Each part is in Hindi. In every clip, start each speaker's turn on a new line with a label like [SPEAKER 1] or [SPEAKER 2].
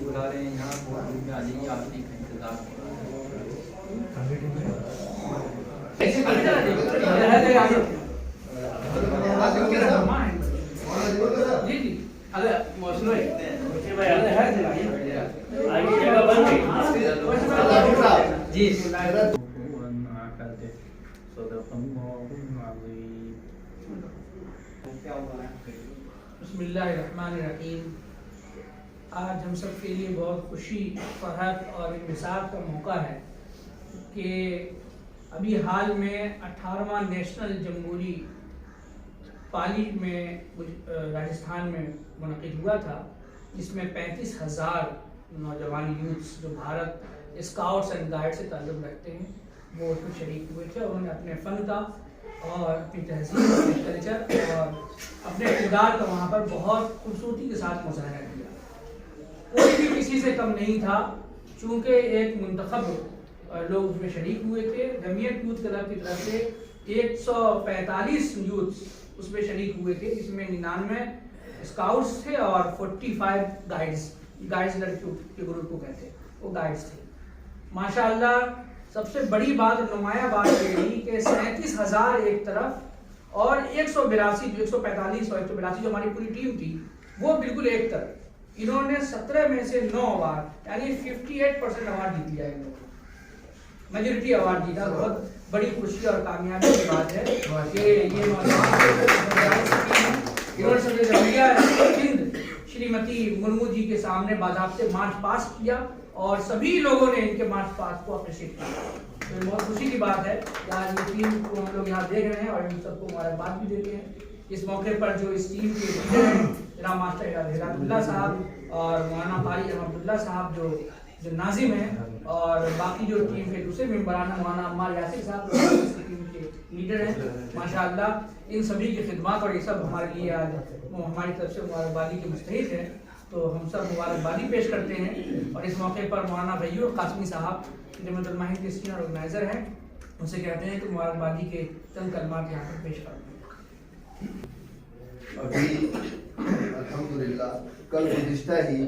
[SPEAKER 1] बुला रहे हैं यहाँ बोर्ड में आ जाइए, आपकी इंतजार हो
[SPEAKER 2] बिस्मिल्लाहिर्रहमानिर्रहीम। आज हम सब के लिए बहुत खुशी, फरहत और इंबसात का मौका है कि अभी हाल में 18वां नेशनल जमहूरी पाली में राजस्थान में मुनक़िद हुआ था, जिसमें 35,000 नौजवान यूथ्स जो भारत स्काउट्स एंड गाइड से ताल्लुक़ रखते हैं वो उसमें शरीक हुए थे। और उन्होंने अपने फ़न का और अपनी तहजीब, अपने कल्चर और अपने किरदार का वहाँ पर बहुत खूबसूरती के साथ मुज़ाहरा किया। कोई भी किसी से कम नहीं था, चूँकि एक मुंतखब लोग उसमें शरीक हुए थे। जमीयत यूथ क्लब की तरफ से 145 यूथ्स उसमें शरीक हुए थे, जिसमें 99 स्काउट्स थे और 45 गाइड्स लड़कियों के ग्रुप को कहते हैं, वो गाइड्स थे। माशाअल्लाह सबसे बड़ी बात और नुमाया बात ये रही कि 37,000 एक तरफ और 145 जो हमारी पूरी टीम थी वो बिल्कुल एक तरफ। इन्होंने 17 में से 9 अवार्ड यानी 58% अवार्ड जीत लिया, इन लोगों ने मेजोरिटी अवार्ड जीता। बहुत बड़ी खुशी और कामयाबी की बात है कि ये इन्होंने सिंध श्रीमती मुर्मू जी के सामने बाज़ाब्ते मार्च पास किया और सभी लोगों ने इनके मार्च पास को अप्रिशिएट किया। तो बहुत खुशी की बात है कि आज ये टीम को हम लोग यहाँ देख रहे हैं और इन सबको मुबारकबाद भी देते हैं। इस मौके पर जो इस टीम के लीडर हैं जनाब मास्टर हिदायतुल्लाह साहब और मौलाना कारी अहमदुल्लाह साहब जो नाजिम हैं, और बाकी जो टीम के दूसरे मेम्बरान मौलाना अम्मार यासिर साहब जो इस टीम के लीडर हैं, माशाअल्लाह इन सभी की खिदमत और ये सब हमारे लिए आज हमारी तरफ से मुबारकबादी के मुस्तहिक है। तो हम सब मुबारकबादी पेश करते हैं और इस मौके पर मौलाना गयूर कासमी साहब जमीयतुल माहिन के सीनियर ऑर्गेनाइजर हैं, उनसे कहते हैं कि मुबारकबादी के चंद कलमात यहाँ पर पेश करते हैं।
[SPEAKER 3] अभी अल्हम्दुलिल्लाह कल गुज़िश्ता ही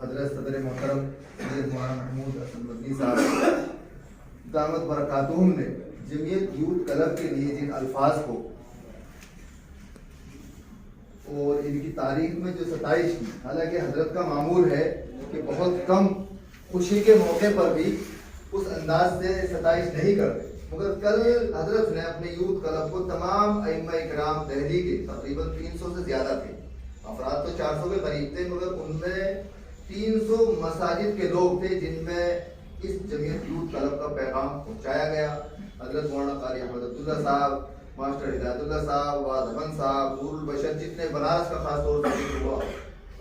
[SPEAKER 3] हज़रत सदर मोहतरम मौलाना महमूद हसन मदनी साहब दामत बरकातुहुम ने जमीयत यूथ क्लब के लिए जिन अल्फाज को और इनकी तारीख में जो 27 की, हालांकि हजरत का मामूल है कि बहुत कम खुशी के मौके पर भी उस अंदाज से 27 नहीं करते, मगर कल हजरत ने अपने यूथ क्लब को तमाम अइम्मा इकराम दिल्ली के तकरीबन 300 से ज़्यादा थे, अफराद तो 400 के करीब थे, मगर उनमें 300 मसाजिद के लोग थे जिनमें इस जमीयत यूथ क्लब का पैगाम पहुँचाया गया। हजरत मौलाना कारी अहमदुल्लाह साहब, मास्टर हिदायतुल्लाह साहब, वाज़मन साहब, नूरुल बशर, जितने बनारस का खास तौर पर जिक्र हुआ,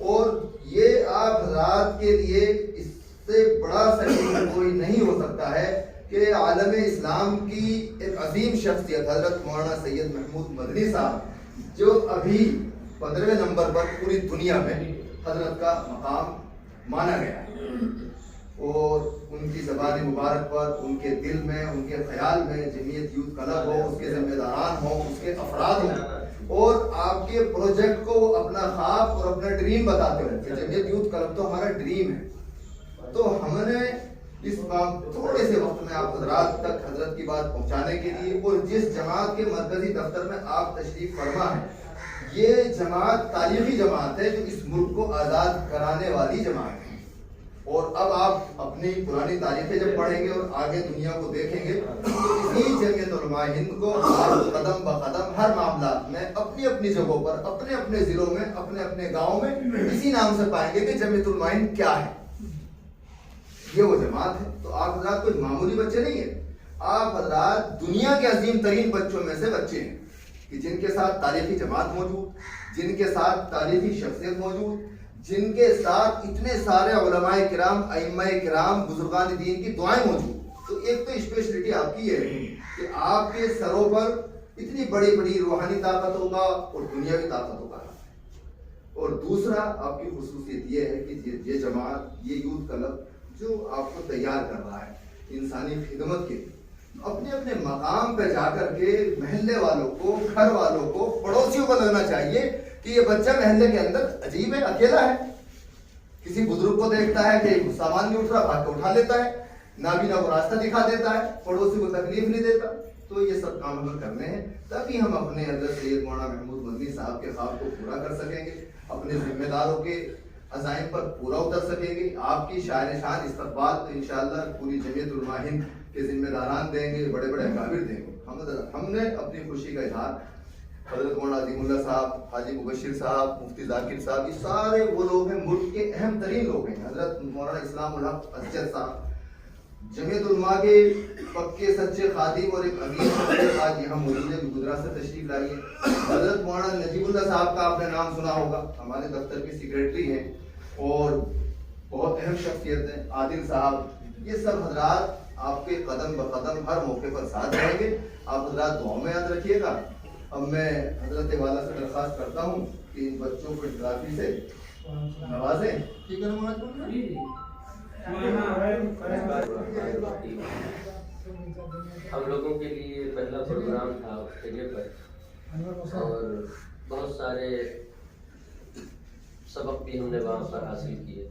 [SPEAKER 3] और ये आप हज़रात के लिए इससे बड़ा सलीम कोई नहीं हो सकता है कि आलम इस्लाम की एक अजीम शख्सियत हजरत मौलाना सैयद महमूद मदनी साहब, जो अभी 15वें नंबर पर पूरी दुनिया में हजरत का मकाम माना गया है, और उनकी ज़बान मुबारक पर, उनके दिल में, उनके ख्याल में जमीयत यूथ क्लब हो, उसके जिम्मेदारान हो, उसके अफराद हो, और आपके प्रोजेक्ट को अपना ख्वाब और अपना ड्रीम बताते हो कि जमीयत यूथ क्लब तो हमारा ड्रीम है। तो हमने इस थोड़े से वक्त में आप हजरात तक हजरत की बात पहुंचाने के लिए, और जिस जमात के मरकजी दफ्तर में आप तशरीफ फरमा है, ये जमात तालीमी जमात है जो इस मुल्क को आज़ाद कराने वाली जमात है। और अब आप अपनी पुरानी तारीखें जब पढ़ेंगे और आगे दुनिया को देखेंगे तो इसी जमीयत उलमा हिंद को कदम ब कदम हर मामला में अपनी अपनी जगहों पर, अपने अपने जिलों में, अपने अपने गाँव में इसी नाम से पाएंगे कि जमीयत उलमा हिंद क्या है, ये वो जमात है। तो आप हजरात कोई मामूली बच्चे नहीं है, आप हजरात दुनिया के अजीम तरीन बच्चों में से बच्चे हैं कि जिनके साथ तारीखी जमात मौजूद, जिनके साथ तारीखी शख्सियत मौजूद, जिनके साथ इतने सारे उलमाए किराम, अइम्मा किराम, बुजुर्गान दीन की दुआएं मौजूद। तो एक तो स्पेशलिटी आपकी है कि आपके सरों पर इतनी बड़ी बड़ी रूहानी ताकतों का और दुनियावी ताकतों का, और दूसरा आपकी खुसूसियत ये है कि ये जमात, ये यूथ क्लब जो आपको तैयार कर रहा है इंसानी खिदमत के लिए, अपने अपने मकाम पर जाकर के महल्ले वालों को घर वालों को, पड़ोसियों को लगना चाहिए कि ये बच्चा मोहल्ले के अंदर अजीब है, अकेला है। किसी बुजुर्ग को देखता है कि सामान नहीं उठ रहा, भाग के उठा लेता है, नाबीना को रास्ता दिखा देता है, पड़ोसी को तकलीफ नहीं देता। तो ये सब काम हमें करने हैं, तभी हम अपने हज़रत सैयद मौलाना महमूद मदनी साहब के ख्वाब को पूरा कर सकेंगे, अपने जिम्मेदारों के अज़ाइम पर पूरा उतर सकेंगे। आपकी शायर शान इस्तकबाल तो इंशाअल्लाह पूरी जमीयत उलमा हिंद के जिम्मेदारान देंगे, बड़े बड़े अकाबिर देंगे। हमने अपनी खुशी का इजहार हज़रत मौलाना अज़ीमुल्लाह साहब, हाजी मुबशिर साहब, मुफ्ती जाकिर साहब, ये सारे वो लोग हैं, मुल्क के अहम तरीन लोग हैं। हज़रत मौलाना इस्लामुल हक असजद साहब, जमीयत उलमा के पक्के सच्चे खादिम और एक अमीर आज यहाँ मौजूद है, गुजरात से तशरीफ लाई है। हज़रत मौलाना नजीबुल्लाह साहब का आपने नाम सुना होगा, हमारे दफ्तर के सेक्रेटरी हैं और बहुत अहम शख्सियत हैं। आदिल साहब, ये सब हजरात आपके कदम ब कदम हर मौके पर साथ रहेंगे। आप हजरात दुआ में याद रखिएगा। अब मैं हजरत वाला से दरख्वास्त करता हूँ कि इन बच्चों को ट्राफी से नवाजें। ठीक है
[SPEAKER 4] हम लोगों के लिए पहला प्रोग्राम था ऑस्ट्रेलिया पर और बहुत सारे सबक भी हमने वहाँ पर हासिल किए।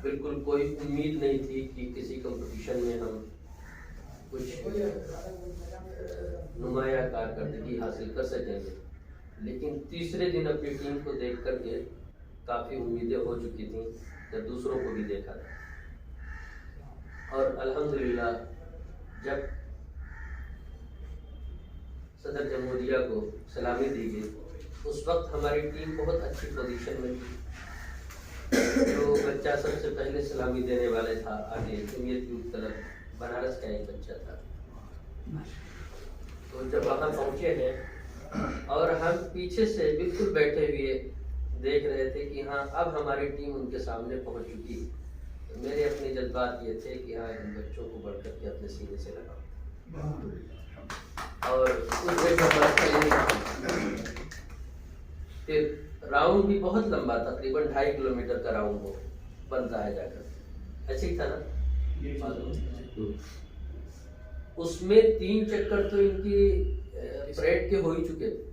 [SPEAKER 4] बिल्कुल कोई उम्मीद नहीं थी कि किसी कंपटीशन में हम कुछ नुमाया कारकर्दगी हासिल कर सकेंगे, लेकिन तीसरे दिन अपनी टीम को देख कर के काफ़ी उम्मीदें हो चुकी थी जब दूसरों को भी देखा था। और अल्हम्दुलिल्लाह जब सदर जमहूरिया को सलामी दी गई, उस वक्त हमारी टीम बहुत अच्छी पोजीशन में थी। जो बच्चा सबसे पहले सलामी देने वाले था आगे जमीयत यूथ क्लब बनारस का एक बच्चा था। तो जब वहाँ पहुँचे हैं और हम पीछे से बिल्कुल बैठे हुए देख रहे थे कि हाँ अब हमारी टीम उनके सामने पहुँच चुकी, तो मेरे अपने जज्बात ये थे कि हाँ इन बच्चों को बढ़कर के अपने सीने से लगाओ। और उस फिर राउंड भी बहुत लंबा, तकरीबन 2.5 किलोमीटर का राउंड वो बनता है जाकर, ऐसे ही था ना। उसमें 3 चक्कर तो इनकी परेड के हो ही चुके थे।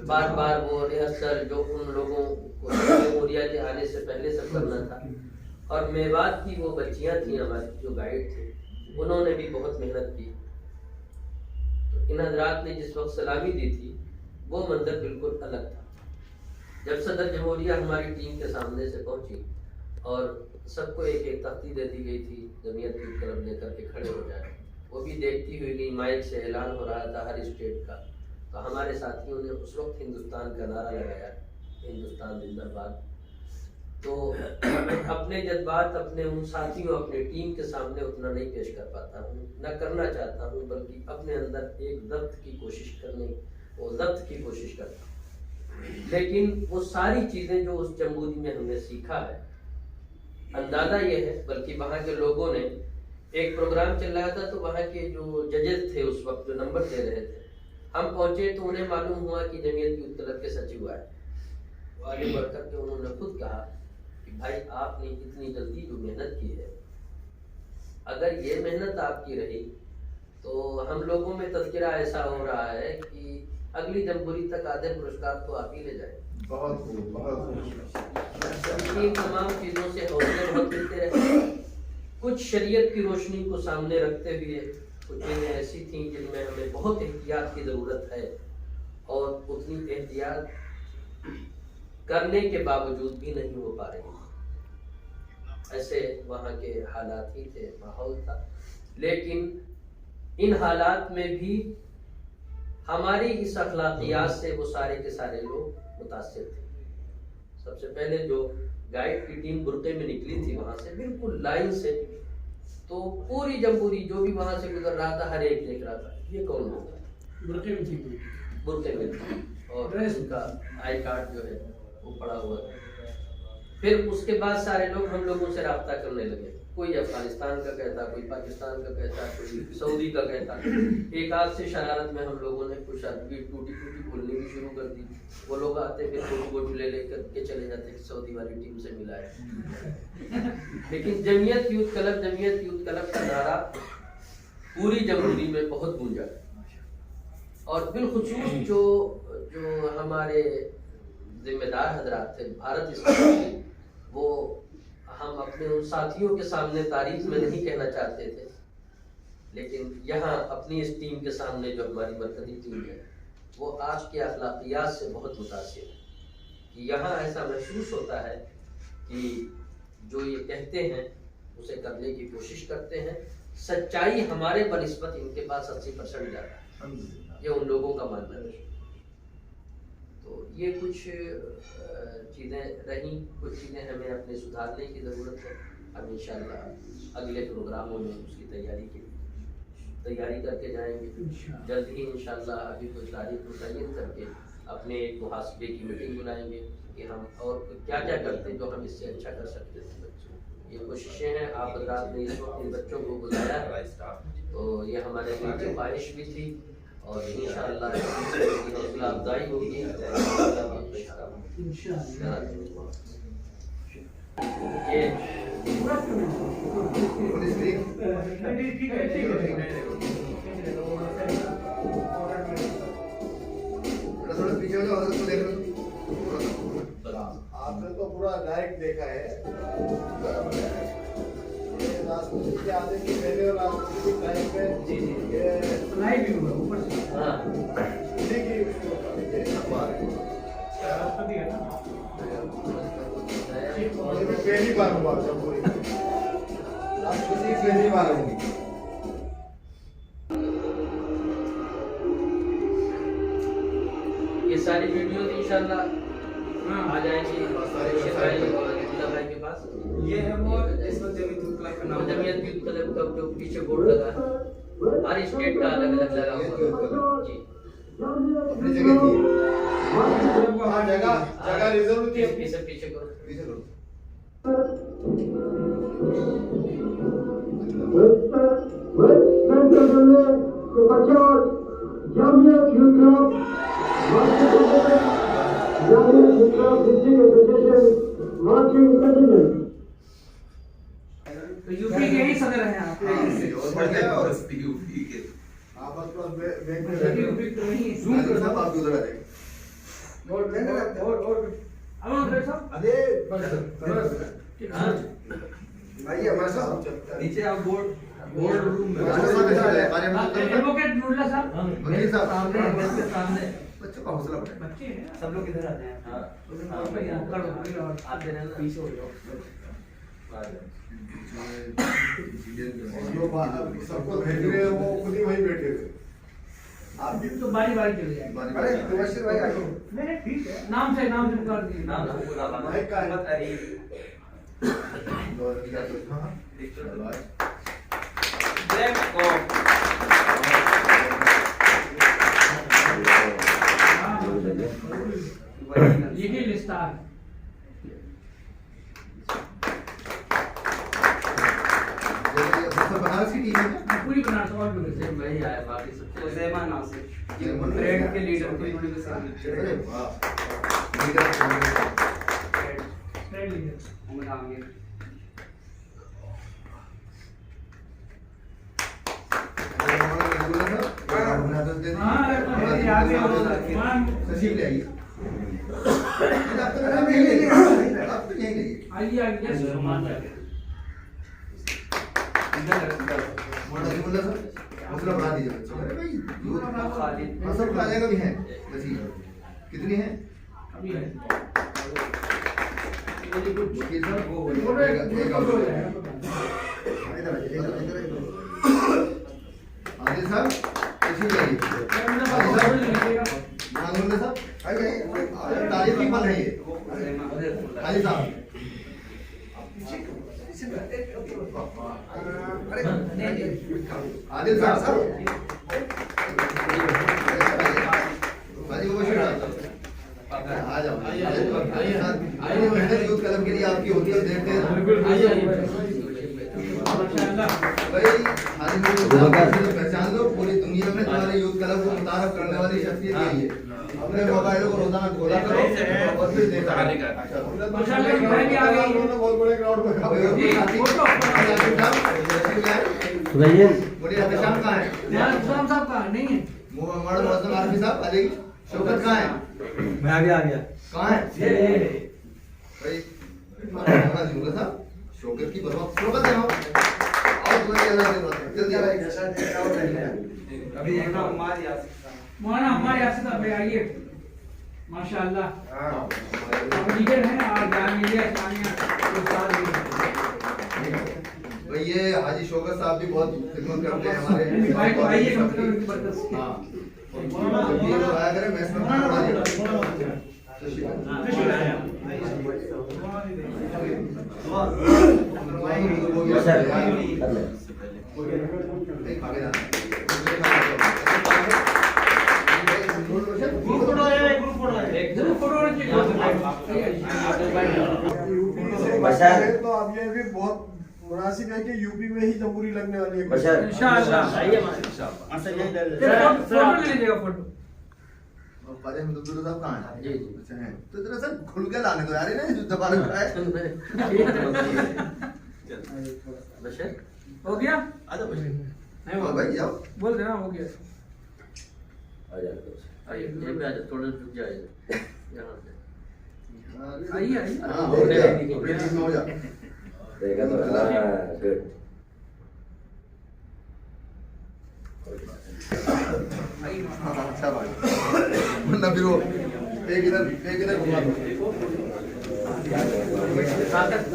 [SPEAKER 4] बार बार वो रिहर्सल जो उन लोगों को जमहूरिया के आने से पहले सब करना था। और मेवात की वो बच्चियां थी हमारी जो गाइड थे, उन्होंने भी बहुत मेहनत की। इन हजरात ने जिस वक्त सलामी दी थी वो मंजर बिल्कुल अलग था। जब सदर जमहूरिया हमारी टीम के सामने से पहुंची और सबको एक एक तख्ती दे दी गई थी, जमीयत यूथ क्लब लेकर के खड़े हो जाए, वो भी देखती हुई नहीं, माइक से ऐलान हो रहा था हर स्टेट का। तो हमारे साथियों ने उस वक्त हिंदुस्तान का नारा लगाया, हिंदुस्तान जिंदाबाद। तो अपने जज्बात अपने उन साथियों अपने टीम के सामने उतना नहीं पेश कर पाता हूँ, न करना चाहता हूँ, बल्कि अपने अंदर एक जब्त की कोशिश करने, वो जब्त की कोशिश करता हूँ। लेकिन वो सारी चीज़ें जो उस जमबूदी में हमने सीखा है, अंदाज़ा ये है, बल्कि वहाँ के लोगों ने एक प्रोग्राम चल रहा था तो वहाँ के जो जजेस थे उस वक्त जो नंबर दे रहे थे, हम पहुँचे तो उन्हें मालूम हुआ कि जमीयत यूथ क्लब के सचिव आए। आगे बढ़ कर के उन्होंने खुद कहा कि भाई आपने इतनी जल्दी जो मेहनत की है, अगर ये मेहनत आपकी रही तो हम लोगों में तज़किरा ऐसा हो रहा है कि अगली जमहूरी तक आधे पुरस्कार तो आप ही ले जाए।
[SPEAKER 3] बहुत
[SPEAKER 4] इन तमाम चीज़ों से हौसले बहुत मिलते रहे। कुछ शरीयत की रोशनी को सामने रखते हुए कुछ चीज़ें ऐसी थीं जिनमें हमें बहुत एहतियात की ज़रूरत है, और उतनी एहतियात करने के बावजूद भी नहीं हो पा रही। ऐसे वहाँ के हालात ही थे, माहौल था। लेकिन इन हालात में भी हमारी इस अखलाकियात से वो सारे के सारे लोग मुतासिर थे। सबसे पहले जो गाइड की टीम बुरके में निकली थी वहाँ से बिल्कुल लाइन से, तो पूरी जमहूरी जो भी वहाँ से गुजर रहा था हर एक देख रहा था ये कौन लोग है।
[SPEAKER 2] बुरके में थी,
[SPEAKER 4] बुरके में थी और उनका आई कार्ड जो है वो पड़ा हुआ था। फिर उसके बाद सारे लोग हम लोगों से रब्ता करने लगे, कोई अफगानिस्तान का कहता, कोई पाकिस्तान का कहता, कोई सऊदी का कहता। एक आध से शरारत में हम लोगों ने कुछ अरबी टूटी टूटी बोलनी भी शुरू कर दी। वो लोग आते फिर फोटो ले लेकर के चले जाते कि सऊदी वाली टीम से मिला है। लेकिन जमीयत यूथ क्लब का नारा पूरी जमहूरी में बहुत गूंजा। और बिलखुसूस जो हमारे जिम्मेदार हजरात थे भारत स्कूल के, वो हम अपने उन साथियों के सामने तारीफ में नहीं कहना चाहते थे, लेकिन यहाँ अपनी इस टीम के सामने जो हमारी मरकजी टीम है वो आपके अखलाकियात से बहुत मुतासिर है कि यहाँ ऐसा महसूस होता है कि जो ये कहते हैं उसे करने की कोशिश करते हैं। सच्चाई हमारे बनिस्बत इनके पास 80% ज़्यादा है, ये उन लोगों का मानना है। तो ये कुछ चीज़ें रहीं, कुछ चीज़ें हमें अपने सुधारने की ज़रूरत है। हम इंशाअल्लाह अगले प्रोग्रामों में उसकी तैयारी करके जाएंगे। जल्द ही इंशाअल्लाह अभी कुछ तारीख मुतय्यन करके अपने एक मुहासबे की मीटिंग बुलाएंगे कि हम और क्या क्या करते हैं जो हम इससे अच्छा कर सकते थे। बच्चों ये कोशिशें हैं, आप हज़रात ने इस वक्त इन बच्चों को बुलाया है, तो ये हमारे दिल की ख्वाहिश भी थी और इंशाअल्लाह इसकी हौसला अफजाई होगी। ये
[SPEAKER 3] थोड़ा पीछे हो जाओ, उसको देख लो।
[SPEAKER 5] आपने तो पूरा डायरेक्ट देखा है। ये राष्ट्रपति के आने के पहले और राष्ट्रपति के टाइम पे ये
[SPEAKER 2] लाइव भी हुआ ऊपर से।
[SPEAKER 4] हाँ
[SPEAKER 5] देखिए उसको
[SPEAKER 2] राष्ट्रपति है ना,
[SPEAKER 5] ये भी पहली बार हुआ जमहूरी में। राष्ट्रपति पहली बार होगी।
[SPEAKER 4] ये सारी वीडियो इंशाअल्लाह आ जाएंगी शेख भाई और अब्दुल्ला भाई के पास।
[SPEAKER 1] ये है वो इस वक्त जमीयत क्लब का नाम है।
[SPEAKER 4] जमीयत क्लब का जो पीछे बोर्ड लगा है, हर स्टेट का अलग अलग लगा हुआ जी।
[SPEAKER 3] अपनी जगह थी,
[SPEAKER 5] हाँ, जगह रिजर्व थी।
[SPEAKER 4] पीछे करो।
[SPEAKER 3] पीछे करो।
[SPEAKER 2] तो यूपी के ही सदर हैं आप।
[SPEAKER 5] आप बस बैठ
[SPEAKER 2] यूपी तो नहीं है।
[SPEAKER 3] जूम कर साहब, आप उधर आ जाइए।
[SPEAKER 2] अब हम फिर सब
[SPEAKER 5] अरे
[SPEAKER 3] भाई हमारे साथ
[SPEAKER 1] नीचे आप बोर्ड रूम में
[SPEAKER 2] एडवोकेट नूरुल्लाह साहब,
[SPEAKER 3] वकील साहब,
[SPEAKER 1] सामने
[SPEAKER 3] बच्चों का हौसला बढ़ाएं।
[SPEAKER 2] बच्चे हैं ना,
[SPEAKER 1] सब लोग इधर आते हैं। हाँ
[SPEAKER 2] आते रहना,
[SPEAKER 1] पीछे हो जाओ।
[SPEAKER 5] जो सबको भेज रहे हैं वो खुद ही वहीं बैठे थे। आप भी
[SPEAKER 2] तो बारी बारी चले जाएंगे।
[SPEAKER 3] अरे मुबशिर भाई आइए।
[SPEAKER 2] नहीं ठीक है, नाम से कर दीजिए।
[SPEAKER 5] माइक का है।
[SPEAKER 2] लिटिल स्टार
[SPEAKER 3] बनारस की टीम है
[SPEAKER 2] पूरी बनारस और भी
[SPEAKER 4] से वही आया, बाकी सब
[SPEAKER 1] उज़ैमा नासिर
[SPEAKER 3] क्या?
[SPEAKER 1] ट्रेड के लीडर थे।
[SPEAKER 3] अरे वाह, leader
[SPEAKER 2] trade leader.
[SPEAKER 1] Mohammad Aamir.
[SPEAKER 3] सचिव ले आइए। आप तो यहीं रहिए।
[SPEAKER 2] आइए आइए
[SPEAKER 3] मोहम्मद सर, हौसला बढ़ा दीजिए बच्चों का। अरे भाई,
[SPEAKER 1] खालिद।
[SPEAKER 3] हाँ, सब खाने का भी है। बची कितनी है?
[SPEAKER 2] अभी है।
[SPEAKER 3] वकील साहब, वो
[SPEAKER 2] इधर
[SPEAKER 3] आदिल साहब, तशरीफ लाइए। मोहम्मद साहब, आइए, तारीफ की पल है ये। आदिल साहब, आदिल साहब, आ जाओ। मेहनत यूथ क्लब के लिए आपकी होती है, देखते हैं भाई। पहचान लो, पूरी दुनिया में तुम्हारे यूथ क्लब को मुतारफ करने वाली शख्सियत यही है। अपने मोबाइलों को रोजाना खोला करो और फिर देखा
[SPEAKER 5] बहुत बड़े ग्राउंड में
[SPEAKER 2] जी, फोटो।
[SPEAKER 3] रहिए। बोलिए हफीज साहब कहाँ है?
[SPEAKER 2] गुलाम साहब कहाँ नहीं है?
[SPEAKER 3] मोहम्मद मौसम आरफी साहब आ जाइए। शौकत कहाँ है?
[SPEAKER 1] मैं आ गया
[SPEAKER 3] कहाँ है? भाई मोहम्मद जुमला साहब शौकत की बरवा शौकत है। और कोई अलग जरूरत है जल्दी आइए।
[SPEAKER 1] अभी एक ना हमारी
[SPEAKER 2] मौलाना हमारे यासिर साहब भाई आइए माशाअल्लाह। अब लीडर हैं और जामिया इस्लामिया उस्ताद भी हैं।
[SPEAKER 3] भाई ये हाजी शौकत साहब भी बहुत खिदमत करते हैं हमारे
[SPEAKER 2] भाई तो आइए कम से कम इनकी बरकत से।
[SPEAKER 3] हाँ जब ये लोग आया करें मैं इसमें खाना बना देता हूँ।
[SPEAKER 2] जरूर फोटो रखिए।
[SPEAKER 5] तो अब ये भी बहुत मुनासिब है कि यूपी में ही जमहूरी लगने वाली है।
[SPEAKER 2] इंशाअल्लाह। फोटो ले लीजिएगा फोटो।
[SPEAKER 3] ख्वाजा अहमदुल्ला साहब कहाँ हैं?
[SPEAKER 4] जी जी
[SPEAKER 3] अच्छा हैं तो जरा सर खुल के लाने दो यार इन्हें जो दबाने का है।
[SPEAKER 4] बशर
[SPEAKER 2] हो गया?
[SPEAKER 3] आजा भाई
[SPEAKER 2] नहीं
[SPEAKER 3] हाँ भाई जाओ।
[SPEAKER 2] बोल देना हो गया।
[SPEAKER 4] आइए पे आ जाओ, थोड़ा रुक जाइए यहाँ से।
[SPEAKER 2] आइए आइए।
[SPEAKER 3] हाँ हो गया अपनी टीम में हो जा।
[SPEAKER 6] देखा तो गुड
[SPEAKER 2] आइए।
[SPEAKER 3] हाँ अच्छा भाई वरना फिर वो एक इधर घुमा दो।